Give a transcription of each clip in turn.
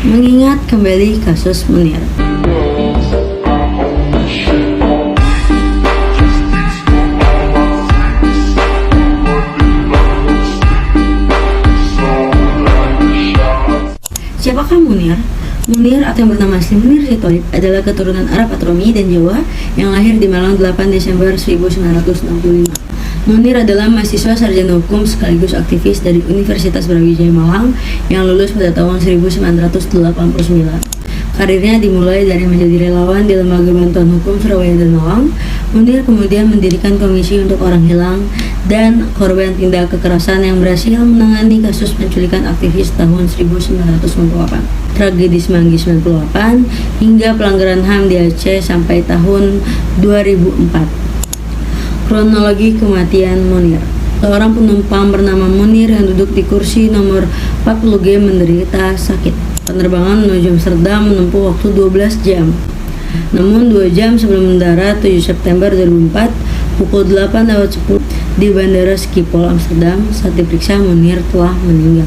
mengingat kembali kasus Munir. Siapakah Munir? Munir atau yang bernama asli Munir Sitoib adalah keturunan Arab Patromi dan Jawa yang lahir di Malang 8 Desember 1965. Munir adalah mahasiswa sarjana hukum sekaligus aktivis dari Universitas Brawijaya Malang yang lulus pada tahun 1989. Karirnya dimulai dari menjadi relawan di Lembaga Bantuan Hukum Surabaya dan Malang. Munir kemudian mendirikan Komisi untuk Orang Hilang dan Korban Tindak Kekerasan yang berhasil menangani kasus penculikan aktivis tahun 1998, tragedi Semanggi 98, hingga pelanggaran HAM di Aceh sampai tahun 2004. Kronologi kematian Munir. Seorang penumpang bernama Munir yang duduk di kursi nomor 40G menderita sakit. Penerbangan menuju Amsterdam menempuh waktu 12 jam. Namun 2 jam sebelum mendarat 7 September 2004 pukul 8:10 di Bandara Schiphol Amsterdam, saat diperiksa Munir telah meninggal.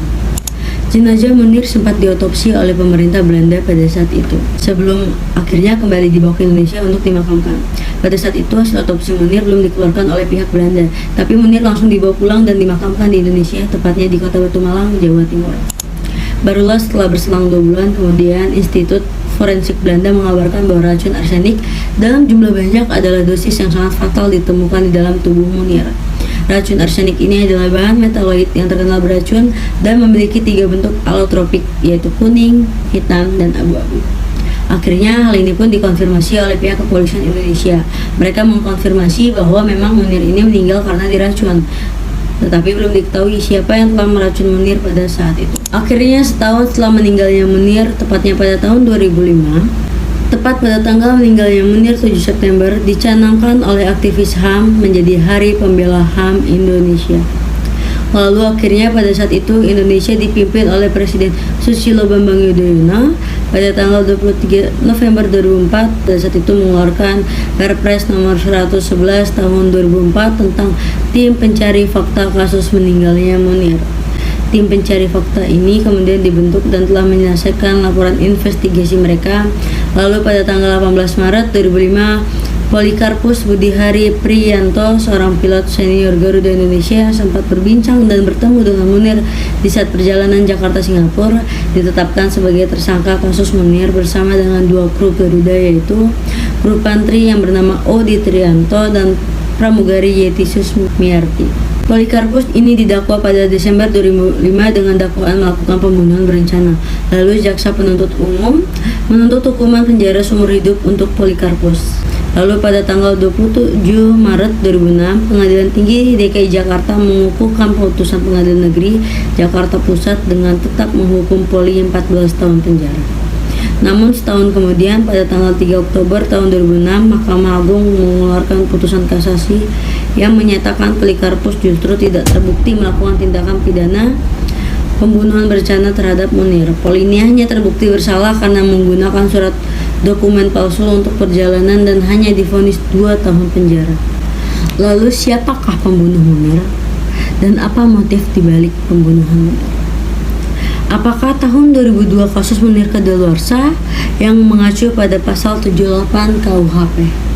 Jenazah Munir sempat diotopsi oleh pemerintah Belanda pada saat itu, sebelum akhirnya kembali dibawa ke Indonesia untuk dimakamkan. Pada saat itu hasil otopsi Munir belum dikeluarkan oleh pihak Belanda, tapi Munir langsung dibawa pulang dan dimakamkan di Indonesia, tepatnya di Kota Batu Malang, Jawa Timur. Barulah setelah berselang 2 bulan kemudian Institut Forensik Belanda mengabarkan bahwa racun arsenik dalam jumlah banyak adalah dosis yang sangat fatal ditemukan di dalam tubuh Munir. Racun arsenik ini adalah bahan metaloid yang terkenal beracun dan memiliki 3 bentuk alotropik, yaitu kuning, hitam, dan abu-abu. Akhirnya hal ini pun dikonfirmasi oleh pihak kepolisian Indonesia. Mereka mengkonfirmasi bahwa memang Munir ini meninggal karena diracun, tetapi belum diketahui siapa yang telah meracun Munir pada saat itu. Akhirnya setahun setelah meninggalnya Munir, tepatnya pada tahun 2005, tepat pada tanggal meninggalnya Munir 7 September, dicanangkan oleh aktivis HAM menjadi Hari Pembela HAM Indonesia. Lalu akhirnya pada saat itu Indonesia dipimpin oleh Presiden Susilo Bambang Yudhoyono pada tanggal 23 November 2004. Pada saat itu mengeluarkan Perpres nomor 111 tahun 2004 tentang Tim Pencari Fakta kasus meninggalnya Munir. Tim pencari fakta ini kemudian dibentuk dan telah menyelesaikan laporan investigasi mereka. Lalu pada tanggal 18 Maret 2005, Polikarpus Budihari Priyanto, seorang pilot senior Garuda Indonesia, sempat berbincang dan bertemu dengan Munir di saat perjalanan Jakarta-Singapura, ditetapkan sebagai tersangka kasus Munir bersama dengan 2 kru Garuda, yaitu kru pantri yang bernama Odi Trianto dan pramugari Yetisius Miarti. Polikarpus ini didakwa pada Desember 2005 dengan dakwaan melakukan pembunuhan berencana. Lalu jaksa penuntut umum menuntut hukuman penjara seumur hidup untuk Polikarpus. Lalu pada tanggal 27 Maret 2006, Pengadilan Tinggi DKI Jakarta mengukuhkan putusan Pengadilan Negeri Jakarta Pusat dengan tetap menghukum Poli 14 tahun penjara. Namun setahun kemudian, pada tanggal 3 Oktober tahun 2006, Mahkamah Agung mengeluarkan putusan kasasi yang menyatakan Polikarpus justru tidak terbukti melakukan tindakan pidana pembunuhan berencana terhadap Munir. Poli ini hanya terbukti bersalah karena menggunakan surat dokumen palsu untuk perjalanan dan hanya divonis 2 tahun penjara. Lalu siapakah pembunuh Munir? Dan apa motif dibalik pembunuhan Munir? Apakah tahun 2002 kasus Munir kadaluarsa yang mengacu pada pasal 78 KUHP?